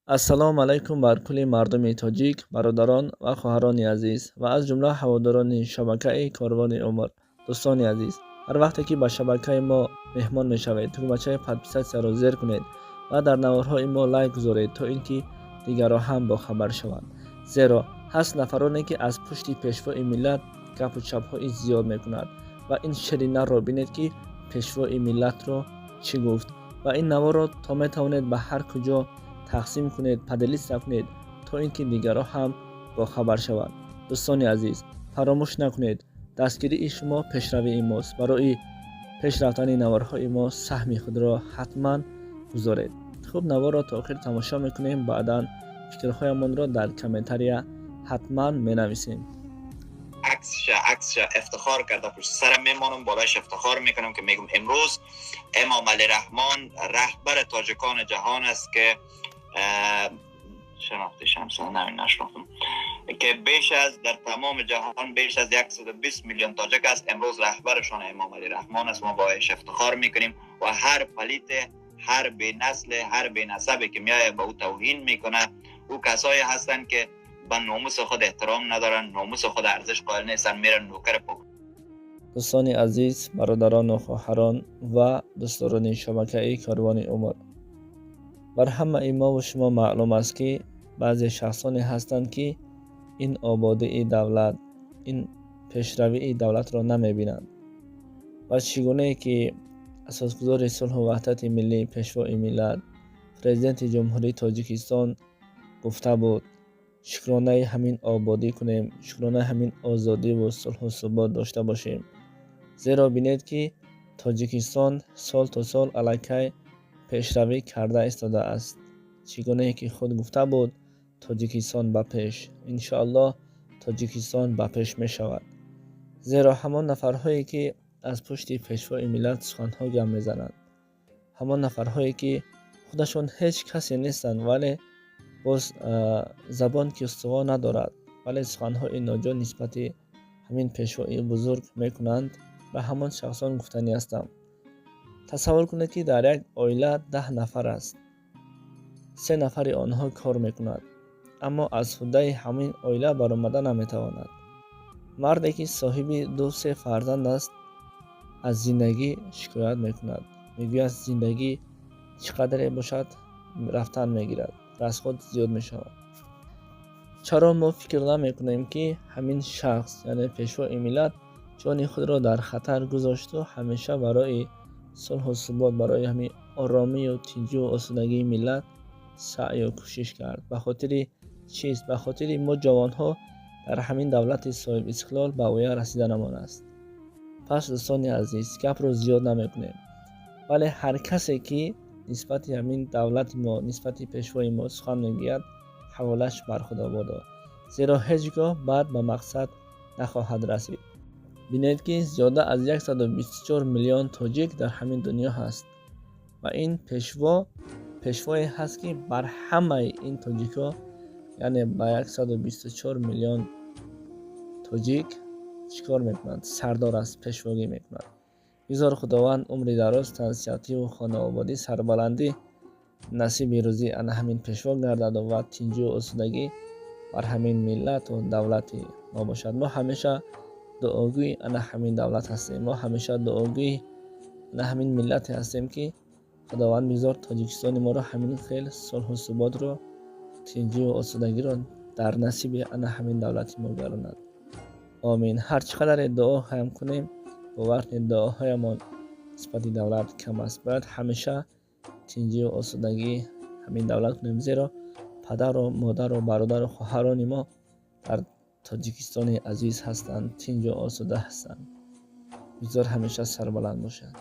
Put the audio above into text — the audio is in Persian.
ассалому алайкум бар кулли мардуми тоҷик, бародарон ва хоҳарони азиз ва аз ҷумла ҳаводорони шабакаи Корвони Умр. Дӯстони азиз, ҳар вақте ки ба шабакаи мо меҳмон мешавед, тугмачаи подписатсияро зер кунед ва дар наворҳои мо лайк гузоред, то ин ки дигарро ҳам бохабар шаванд. Зеро ҳаст нафароне ки аз пушти пешвои миллат гапу чапҳои зиёд мекунад ва ин шери нарро бинед ки пешвои миллатро чӣ гуфт ва ин наворро то метавонед ба ҳар куҷо тақсим кунед, падалиста кунед, то ин ки дигарро ҳам бохабар шаванд. дӯстони азиз, фаромӯш накунед, дастгирии шумо пешравии мост. Барои пешрафтани наворҳои мо саҳми худро ҳатман гузоред. хуб, наворро то охир тамошо мекунем, баъдан фикрҳоямонро дар комментария ҳатман менависем. عکسش افتخار کرده پشت سرم میمانم، بالاش افتخار میکنم که میگم امروز امام علی رحمان رهبر تاجکان جهان است که شناخته شمسان نشناختم که بیش از در تمام جهان بیش از 120 میلیون تاجک است. امروز رهبرشان امام علی رحمان است. ما باش افتخار میکنیم و هر پلیت، هر بی نسل، هر بی نسبی که میایه به او توهین میکنه، او کسایی هستن که به ناموس خود احترام ندارن، ناموس خود ارزش قائل نیستن، میرن نوکر پاک. دوستان عزیز، برادران و خواهران و دوستان شبکه کاروان عمر، بر همه ما و شما معلوم است که بعضی شخصانی هستند که این آبادی دولت، این پیشروی دولت را نمیبینند و چگونه که اساسگزار صلح و وحدت ملی پیشوای ملت پرزیدنت جمهوری تاجیکستان گفته بود شکرانه همین آبادی کنیم، شکرانه همین آزادی و صلح و ثبات داشته باشیم. زیرا بینید که تاجیکستان سال تا سال علیه پیشروی کرده ایستاده است. چگونه که خود گفته بود تاجیکستان به پیش، انشاءالله تاجیکستان به پیش می شود. زیرا همان نفرهایی که از پشت پیشوای ملت سخنها گم می زنند، همان نفرهایی که خودشون هیچ کسی نیستند ولی باز زبان که استوا ندارد ولی سخنهای ناجا نسبت همین پیشوای بزرگ میکنند، به همان شخصان گفتنی هستم. تصور کنید که در یک عائله 10 نفر است، 3 نفر آنها کار میکند، اما از حده همین عائله برآمده نمیتواند. مردی که صاحب 2-3 فرزند است از زندگی شکایت میکند، میگوید زندگی چقدر باشد رفتن میگیرد، رسخود زیاد میشود. چرا ما فکر نمیکنیم که همین شخص یعنی پیشوای ملت جان خود را در خطر گذاشت و همیشه برای صلح و ثبات، برای همین آرامی و تیجی و آسودگی ملت سعی و کوشش کرد. به خاطر چیست؟ به خاطر ما جوانها در همین دولت صاحب استقلال به اویا رسیدنمان است. پس دوستان عزیز، گپ رو زیاد نمیکنیم، ولی هر کسی که نسبت همین دولت ما، نسبت پیشوای ما سخن میگوید، حوالش بر خدا بادا، زیرا هیچگاه بعد به مقصد نخواهد رسید. بینید که زیاده از 124 میلیون تاجیک در همین دنیا هست و این پیشوایی هست که بر همه این تاجیکا، یعنی با 124 میلیون تاجیک چیکار میکنند؟ سردار است، پیشوایی میکنند. بزار خداوند عمر دراز، تنسیتی و خانوادگی سربلندی نصیب روزی آن همین پیشوا گردد و تنجی و آسودگی بر همین ملت و دولت ما باشد. ما همیشه دعاگوی آن همین دولت هستیم، ما همیشه دعاگوی آن همین ملت هستیم که خداوند بزار تاجیکستان ما را همین خیل صلح و ثبات رو، تنجی و آسودگی رو در نصیب آن همین دولت ما گرداند. آمین. هر چقدر دعا هم کنیم با وقت دعاهایمان نسبت دولت کم است. باید همیشه تنجی و آسودگی همین دولت کنیم، زیرا پدر و مادر و برادر و خواهران ما در تاجیکستان عزیز هستند، تنج و آسوده هستند. بزار همیشه سربلند باشند.